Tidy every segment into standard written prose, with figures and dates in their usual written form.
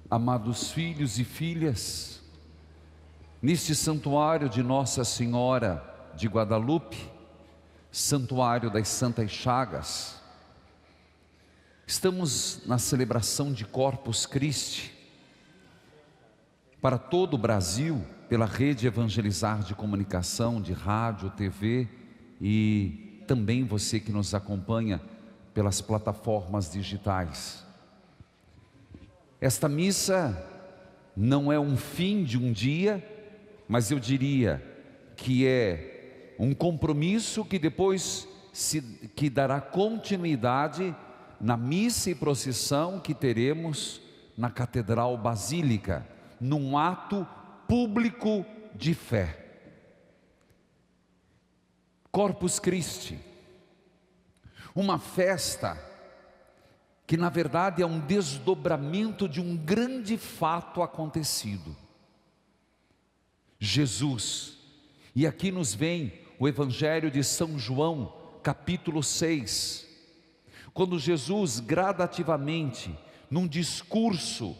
Amados filhos e filhas, neste santuário de Nossa Senhora de Guadalupe, santuário das Santas Chagas, estamos na celebração de Corpus Christi, para todo o Brasil, pela rede Evangelizar de comunicação, de rádio, TV e também você que nos acompanha pelas plataformas digitais. Esta missa não é um fim de um dia, mas eu diria que é um compromisso que depois que dará continuidade na missa e procissão que teremos na Catedral Basílica, num ato público de fé. Corpus Christi, uma festa que na verdade é um desdobramento de um grande fato acontecido. Jesus, e aqui nos vem o Evangelho de São João, capítulo 6, quando Jesus gradativamente, num discurso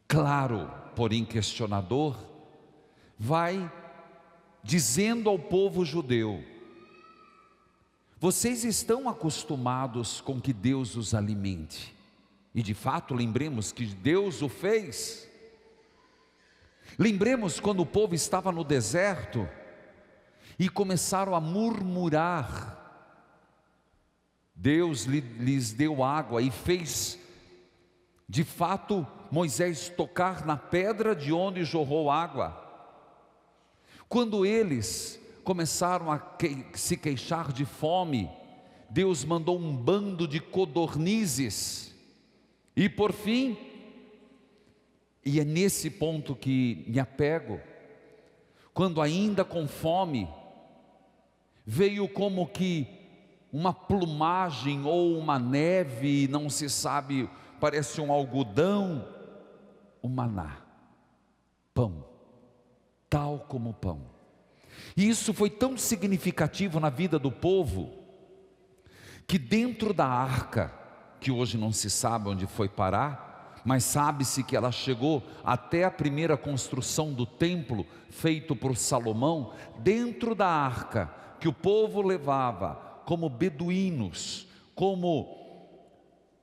claro, porém questionador, vai dizendo ao povo judeu: vocês estão acostumados com que Deus os alimente, e de fato lembremos que Deus o fez. Lembremos quando o povo estava no deserto e começaram a murmurar. Deus lhes deu água e fez de fato Moisés tocar na pedra de onde jorrou água. Quando eles começaram a se queixar de fome, Deus mandou um bando de codornizes. E por fim, e é nesse ponto que me apego, quando ainda com fome, veio como que uma plumagem ou uma neve, não se sabe, parece um algodão, o maná, pão, tal como pão. E isso foi tão significativo na vida do povo, que dentro da arca, que hoje não se sabe onde foi parar, mas sabe-se que ela chegou até a primeira construção do templo, feito por Salomão, dentro da arca, que o povo levava como beduínos, como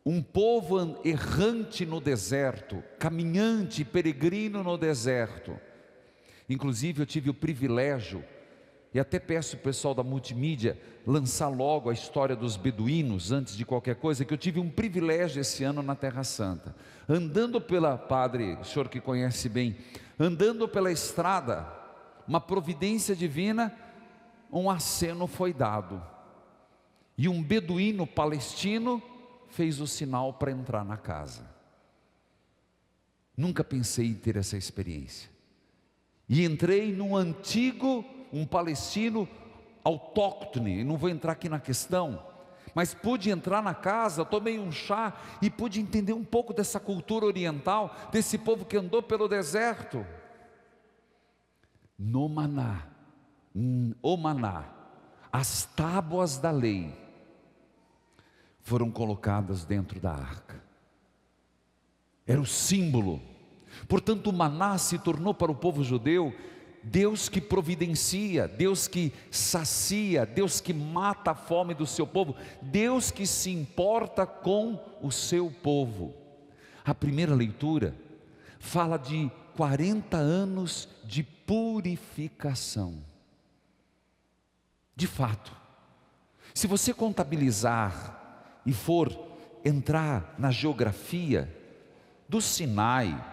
um povo errante no deserto, caminhante, peregrino no deserto. Inclusive eu tive o privilégio, e até peço ao pessoal da multimídia lançar logo a história dos beduínos antes de qualquer coisa, que eu tive um privilégio esse ano na Terra Santa, andando pela, padre, o senhor que conhece bem, andando pela estrada, uma providência divina, um aceno foi dado, e um beduíno palestino fez o sinal para entrar na casa. Nunca pensei em ter essa experiência, e entrei num antigo, um palestino autóctone, não vou entrar aqui na questão, mas pude entrar na casa, tomei um chá e pude entender um pouco dessa cultura oriental, desse povo que andou pelo deserto. No maná, o maná, as tábuas da lei foram colocadas dentro da arca, era o símbolo. Portanto, o maná se tornou para o povo judeu Deus que providencia, Deus que sacia, Deus que mata a fome do seu povo, Deus que se importa com o seu povo. A primeira leitura fala de 40 anos de purificação. De fato, se você contabilizar e for entrar na geografia do Sinai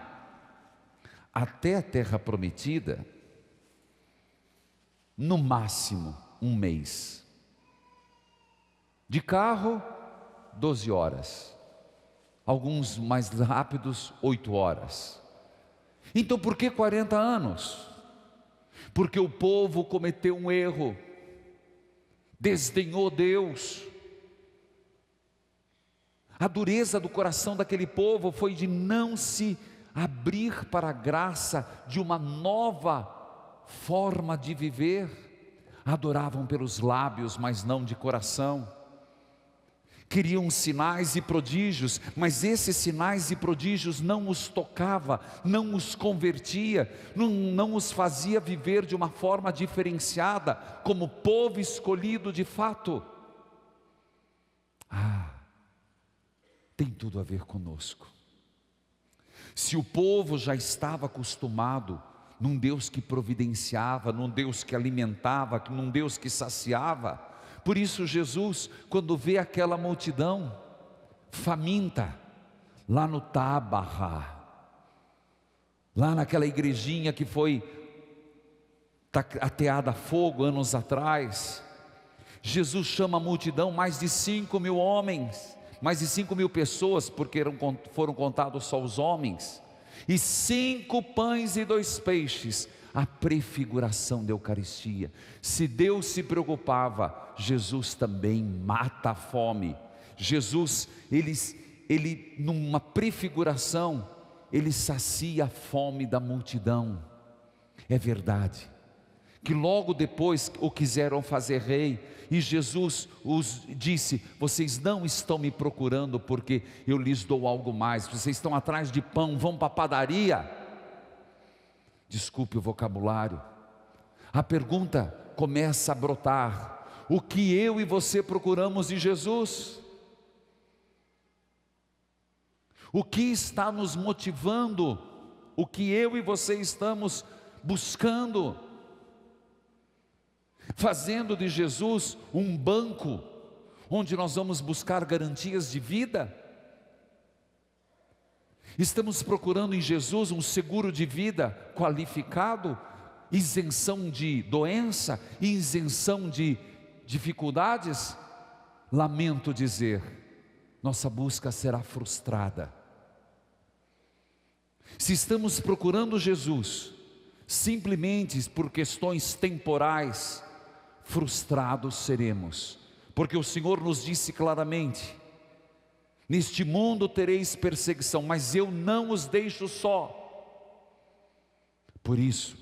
até a Terra Prometida, no máximo um mês. De carro, 12 horas. Alguns mais rápidos, 8 horas. Então por que 40 anos? Porque o povo cometeu um erro, desdenhou Deus. A dureza do coração daquele povo foi de não se abrir para a graça de uma nova forma de viver. Adoravam pelos lábios, mas não de coração. queriam sinais e prodígios, mas esses sinais e prodígios não os tocava, não os convertia, não os fazia viver de uma forma diferenciada, como povo escolhido de fato. Tem tudo a ver conosco. Se o povo já estava acostumado num Deus que providenciava, num Deus que alimentava, num Deus que saciava, por isso Jesus, quando vê aquela multidão faminta, lá no Tábara, lá naquela igrejinha que foi ateada a fogo anos atrás, Jesus chama a multidão, mais de 5.000 homens, mais de 5.000 pessoas, porque foram contados só os homens, e 5 pães e 2 peixes, a prefiguração da Eucaristia. Se Deus se preocupava, Jesus também mata a fome. Jesus, ele numa prefiguração, ele sacia a fome da multidão. É verdade que logo depois o quiseram fazer rei, e Jesus os disse: vocês não estão me procurando porque eu lhes dou algo mais, vocês estão atrás de pão, vão para a padaria. Desculpe o vocabulário. A pergunta começa a brotar: o que eu e você procuramos de Jesus? O que está nos motivando? O que eu e você estamos buscando? Fazendo de Jesus um banco onde nós vamos buscar garantias de vida? Estamos procurando em Jesus um seguro de vida qualificado, isenção de doença, isenção de dificuldades? Lamento dizer, nossa busca será frustrada. Se estamos procurando Jesus simplesmente por questões temporais, frustrados seremos, porque o Senhor nos disse claramente: neste mundo tereis perseguição, mas eu não os deixo só. Por isso,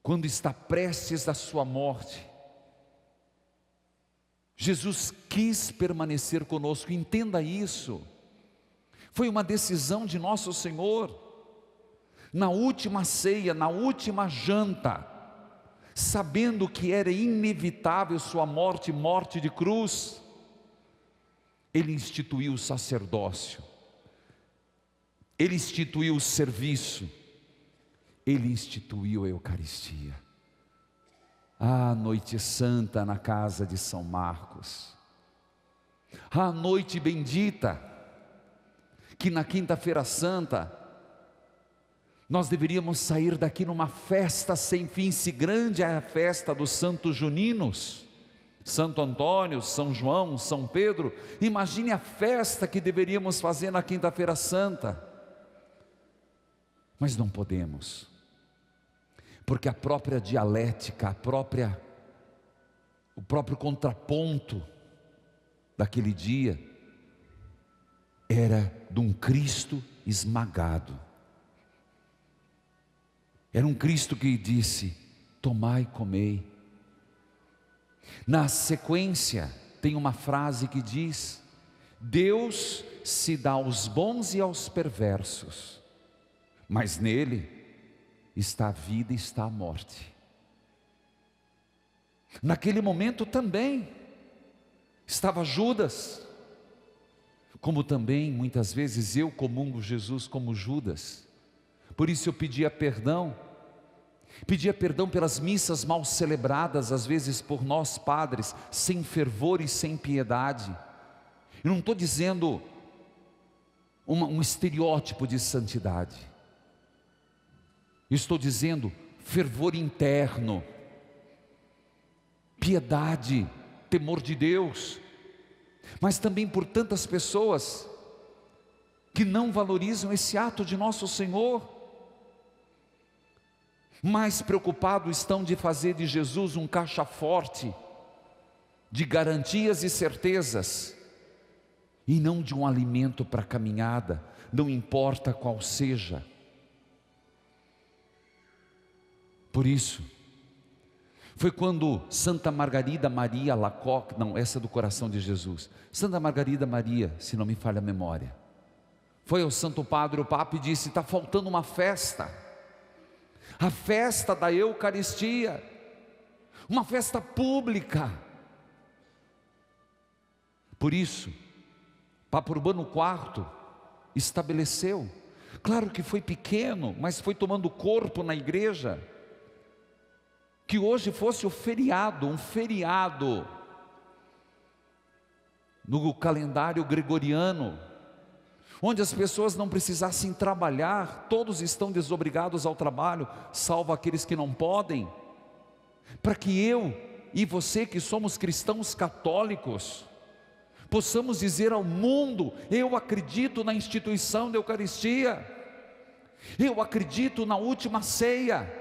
quando está prestes a sua morte, Jesus quis permanecer conosco. Entenda isso, foi uma decisão de nosso Senhor. Na última ceia, na última janta, sabendo que era inevitável sua morte, morte de cruz, Ele instituiu o sacerdócio, Ele instituiu o serviço, Ele instituiu a Eucaristia. Noite santa na casa de São Marcos, noite bendita, que na quinta-feira santa, nós deveríamos sair daqui numa festa sem fim. Se grande é a festa dos santos juninos, Santo Antônio, São João, São Pedro, imagine a festa que deveríamos fazer na quinta-feira santa. Mas não podemos, porque a própria dialética, o próprio contraponto daquele dia era de um Cristo esmagado. Era um Cristo que disse: tomai e comei. Na sequência tem uma frase que diz: Deus se dá aos bons e aos perversos, mas nele está a vida e está a morte. Naquele momento também estava Judas, como também muitas vezes eu comungo Jesus como Judas. Por isso eu pedia perdão pelas missas mal celebradas, às vezes por nós padres, sem fervor e sem piedade. Eu não estou dizendo um estereótipo de santidade, eu estou dizendo fervor interno, piedade, temor de Deus, mas também por tantas pessoas que não valorizam esse ato de nosso Senhor. Mais preocupados estão de fazer de Jesus um caixa forte de garantias e certezas, e não de um alimento para a caminhada, não importa qual seja. Por isso, Foi quando Santa Margarida Maria Alacoque, não, essa é do coração de Jesus, Santa Margarida Maria, se não me falha a memória, foi ao Santo Padre, o Papa, e disse: está faltando uma festa, a festa da Eucaristia, uma festa pública. Por isso, Papa Urbano IV estabeleceu, claro que foi pequeno, mas foi tomando corpo na igreja, que hoje fosse o feriado, um feriado no calendário gregoriano, onde as pessoas não precisassem trabalhar, todos estão desobrigados ao trabalho, salvo aqueles que não podem, para que eu e você, que somos cristãos católicos, possamos dizer ao mundo: eu acredito na instituição da Eucaristia, eu acredito na última ceia,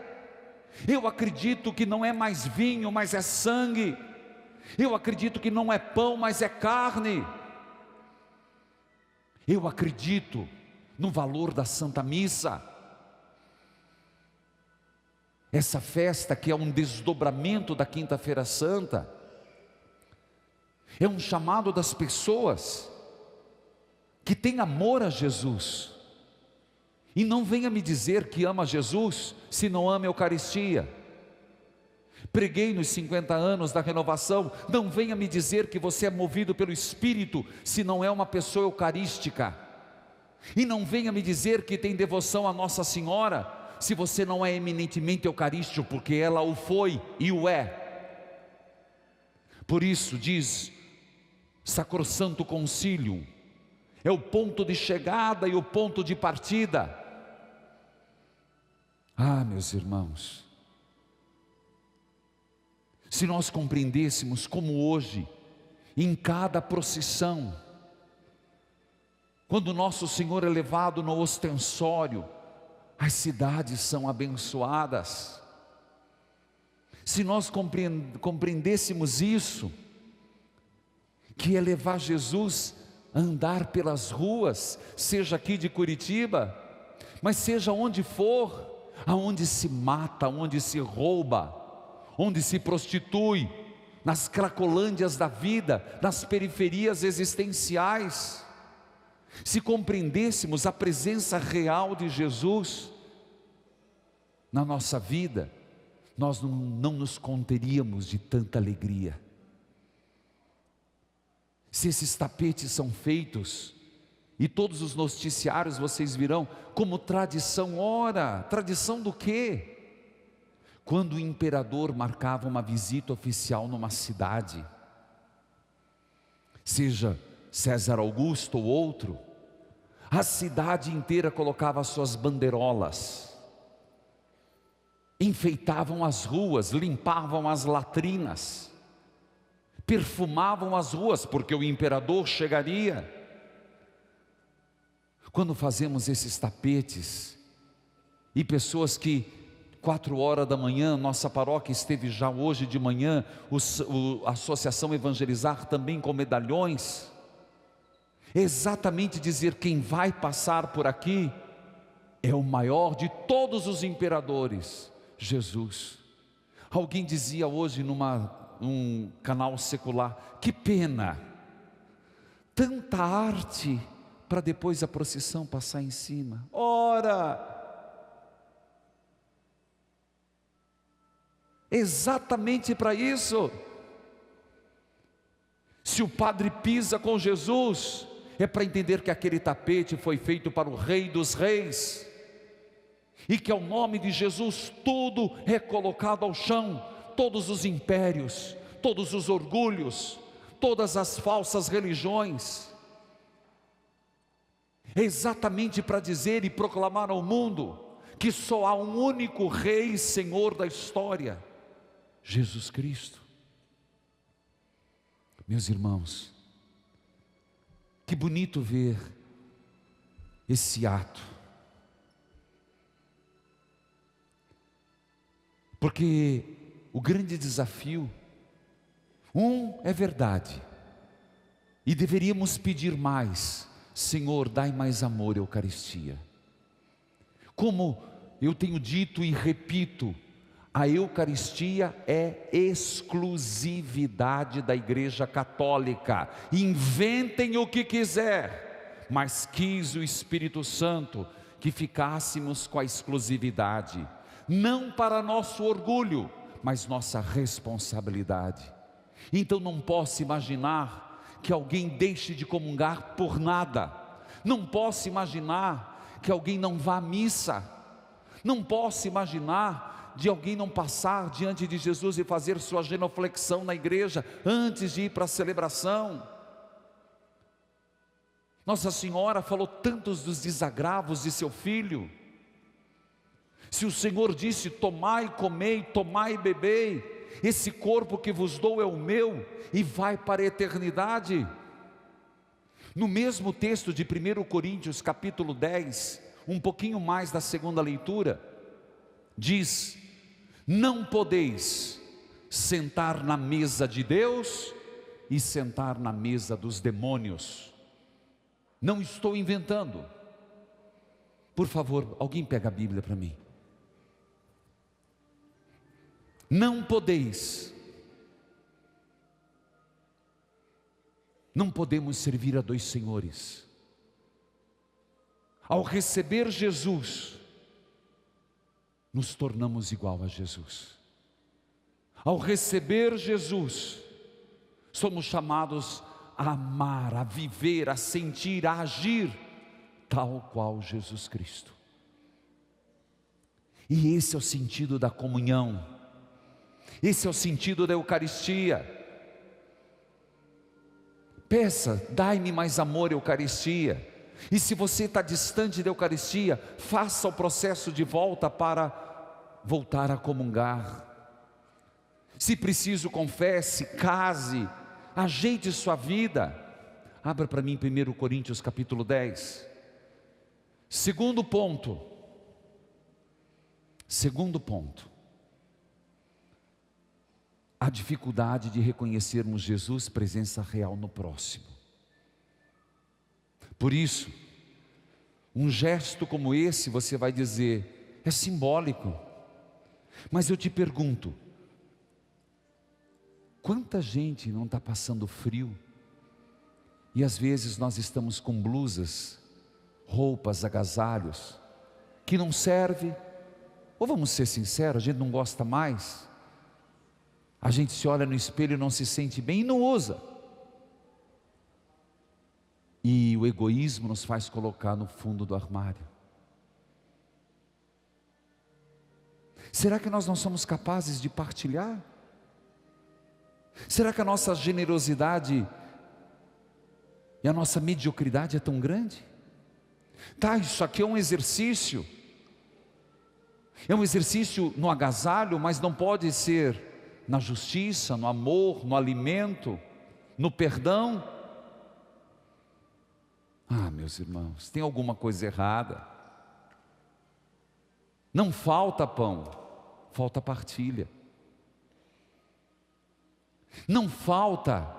eu acredito que não é mais vinho, mas é sangue, eu acredito que não é pão, mas é carne, eu acredito no valor da Santa Missa, essa festa que é um desdobramento da Quinta-feira Santa, é um chamado das pessoas que têm amor a Jesus. E não venha me dizer que ama Jesus se não ama a Eucaristia. Preguei nos 50 anos da renovação, não venha me dizer que você é movido pelo Espírito se não é uma pessoa eucarística. E não venha me dizer que tem devoção a Nossa Senhora se você não é eminentemente eucarístico, porque ela o foi e o é. Por isso diz Sacrosanto Concílio, é o ponto de chegada e o ponto de partida. Ah, meus irmãos, se nós compreendêssemos como hoje, em cada procissão, quando Nosso Senhor é levado no ostensório, as cidades são abençoadas. Se nós compreendêssemos isso, que é levar Jesus a andar pelas ruas, seja aqui de Curitiba, mas seja onde for, aonde se mata, onde se rouba, onde se prostitui, nas cracolândias da vida, nas periferias existenciais, se compreendêssemos a presença real de Jesus na nossa vida, nós não nos conteríamos de tanta alegria. Se esses tapetes são feitos, e todos os noticiários vocês virão, como tradição, ora, tradição do quê? Quando o imperador marcava uma visita oficial numa cidade, seja César Augusto ou outro, a cidade inteira colocava suas bandeirolas, enfeitavam as ruas, limpavam as latrinas, perfumavam as ruas, porque o imperador chegaria. Quando fazemos esses tapetes, e pessoas que 4 horas da manhã, nossa paróquia esteve já hoje de manhã, a Associação Evangelizar também com medalhões, exatamente dizer: quem vai passar por aqui é o maior de todos os imperadores, Jesus. Alguém dizia hoje num canal secular: que pena, tanta arte para depois a procissão passar em cima. Ora, exatamente para isso. Se o padre pisa com Jesus, é para entender que aquele tapete foi feito para o Rei dos Reis, e que ao nome de Jesus tudo é colocado ao chão, todos os impérios, todos os orgulhos, todas as falsas religiões. É exatamente para dizer e proclamar ao mundo que só há um único Rei e Senhor da história, Jesus Cristo. Meus irmãos, que bonito ver esse ato, porque o grande desafio, é verdade, e deveríamos pedir mais: Senhor, dai mais amor à Eucaristia. Como eu tenho dito e repito, A Eucaristia é exclusividade da Igreja Católica. Inventem o que quiser, mas quis o Espírito Santo que ficássemos com a exclusividade, não para nosso orgulho, mas nossa responsabilidade. Então não posso imaginar que alguém deixe de comungar por nada, não posso imaginar que alguém não vá à missa, não posso imaginar de alguém não passar diante de Jesus e fazer sua genuflexão na igreja antes de ir para a celebração. Nossa Senhora falou tantos dos desagravos de seu filho. Se o Senhor disse: tomai, comei, tomai e bebei, esse corpo que vos dou é o meu, e vai para a eternidade. No mesmo texto de 1 Coríntios capítulo 10, um pouquinho mais da segunda leitura, diz: não podeis sentar na mesa de Deus e sentar na mesa dos demônios. Não estou inventando. Por favor, alguém pega a Bíblia para mim. Não podeis. Não podemos servir a dois senhores. Ao receber Jesus, nos tornamos igual a Jesus. Ao receber Jesus, somos chamados a amar, a viver, a sentir, a agir, tal qual Jesus Cristo. E esse é o sentido da comunhão, esse é o sentido da Eucaristia. Peça: dai-me mais amor, Eucaristia. E se você está distante da Eucaristia, faça o processo de volta para voltar a comungar. Se preciso, confesse, case, ajeite sua vida. Abra para mim 1 Coríntios capítulo 10. Segundo ponto. A dificuldade de reconhecermos Jesus, presença real no próximo. Por isso, um gesto como esse, você vai dizer, é simbólico. Mas eu te pergunto, quanta gente não está passando frio? E às vezes nós estamos com blusas, roupas, agasalhos, que não serve, ou vamos ser sinceros, a gente não gosta mais. A gente se olha no espelho e não se sente bem e não usa. E o egoísmo nos faz colocar no fundo do armário. Será que nós não somos capazes de partilhar? Será que a nossa generosidade e a nossa mediocridade é tão grande? Tá, isso aqui é um exercício. É um exercício no agasalho, mas não pode ser na justiça, no amor, no alimento, no perdão. Ah, meus irmãos, tem alguma coisa errada. Não falta pão, falta partilha. Não falta,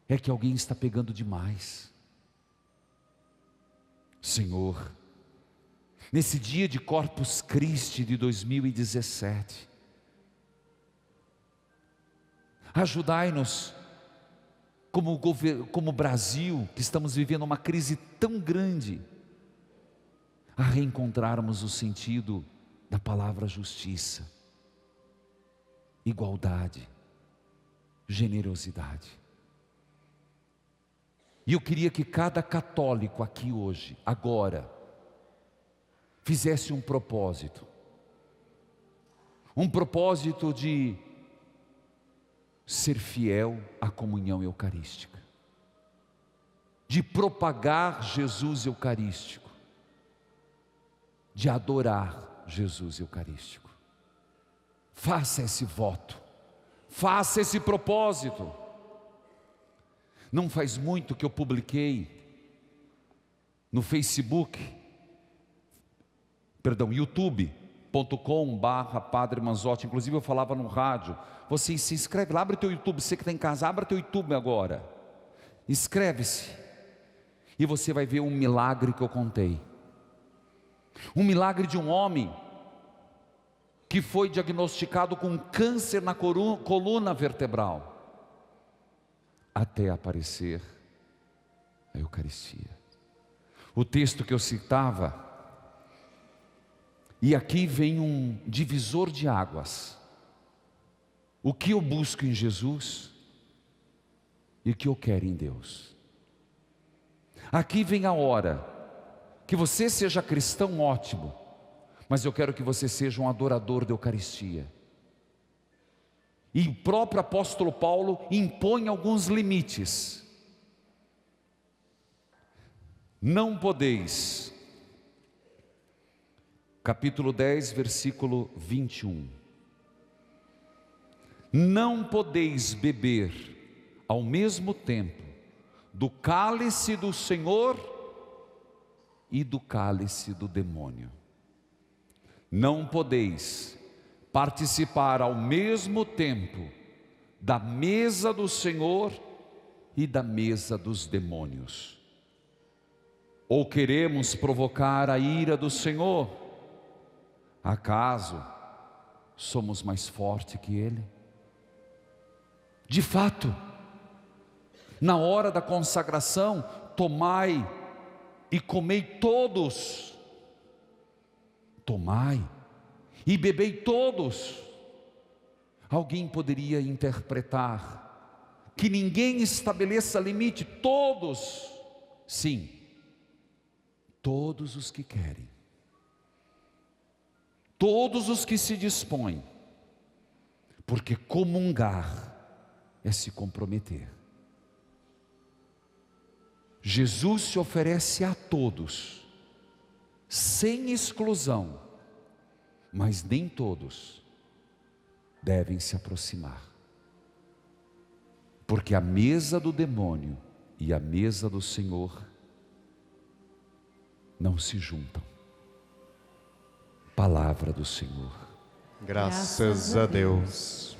é que alguém está pegando demais. Senhor, nesse dia de Corpus Christi de 2017, ajudai-nos, como Brasil, que estamos vivendo uma crise tão grande, a reencontrarmos o sentido da palavra justiça, igualdade, generosidade. E eu queria que cada católico aqui hoje, agora, fizesse um propósito de ser fiel à comunhão eucarística, de propagar Jesus eucarístico, de adorar Jesus eucarístico. Faça esse voto, faça esse propósito. Não faz muito que eu publiquei no Facebook, youtube.com/Padre Manzotti. Inclusive eu falava no rádio, você se inscreve lá, abre teu YouTube, você que está em casa, abre teu YouTube agora, inscreve-se, e você vai ver um milagre que eu contei. Um milagre de um homem que foi diagnosticado com câncer na coluna vertebral, até aparecer a Eucaristia. O texto que eu citava, e aqui vem um divisor de águas. O que eu busco em Jesus e o que eu quero em Deus. Aqui vem a hora que você seja cristão, ótimo, mas eu quero que você seja um adorador da Eucaristia. E o próprio apóstolo Paulo impõe alguns limites. Não podeis, capítulo 10, versículo 21. Não podeis beber ao mesmo tempo do cálice do Senhor e do cálice do demônio. Não podeis participar ao mesmo tempo da mesa do Senhor e da mesa dos demônios. Ou queremos provocar a ira do Senhor? Acaso somos mais fortes que Ele? De fato, na hora da consagração, tomai e comei todos. Tomai e bebei todos. Alguém poderia interpretar que ninguém estabeleça limite, todos. Sim, todos os que querem, todos os que se dispõem, porque comungar é se comprometer. Jesus se oferece a todos, sem exclusão, mas nem todos devem se aproximar, porque a mesa do demônio e a mesa do Senhor não se juntam. Palavra do Senhor. Graças a Deus.